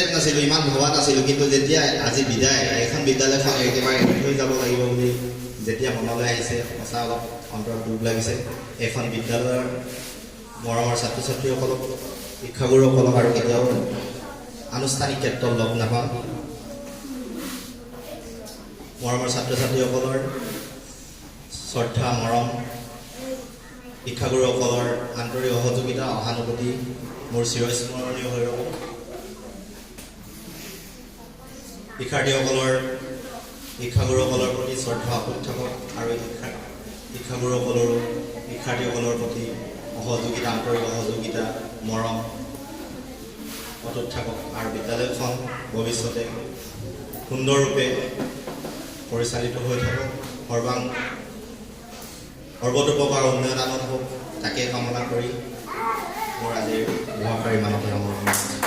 Excited নাছিলোঁ, ইমান ভবা নাছিলোঁ, কিন্তু যেতিয়া আজি বিদায় এখন বিদ্যালয়খন একেবাৰে এৰি থৈ যাব লাগিব বুলি যেতিয়া মনলৈ আহিছে, সঁচা অলপ অন্তৰত দুখ লাগিছে। এইখন বিদ্যালয়ৰ মৰমৰ ছাত্ৰ ছাত্ৰীসকলক, শিক্ষাগুৰুসকলক আৰু কেতিয়াও আনুষ্ঠানিক ক্ষেত্ৰত লগ নাপাম। মৰমৰ ছাত্ৰ ছাত্ৰীসকলৰ শ্ৰদ্ধা, মৰম, শিক্ষাগুৰুসকলৰ আন্তৰিক সহযোগিতা, সহানুভূতি মোৰ চিৰস্মৰণীয় হৈ ৰ'ব। শিক্ষাগুৰুসকলৰ প্ৰতি শ্ৰদ্ধা অটুট থাকক আৰু শিক্ষাগুৰুসকলৰো শিক্ষাৰ্থীসকলৰ প্ৰতি সহযোগিতা, আন্তৰিক সহযোগিতা, মৰম অটুট থাকক আৰু বিদ্যালয়খন ভৱিষ্যতে সুন্দৰৰূপে পৰিচালিত হৈ থাকক, সৰ্বতোপকাৰ উন্নয়ন আনন্দ হওক, তাকে কামনা কৰি মোৰ আজিৰ দুআষাৰ ইমানতে সামৰণি মাৰিছোঁ।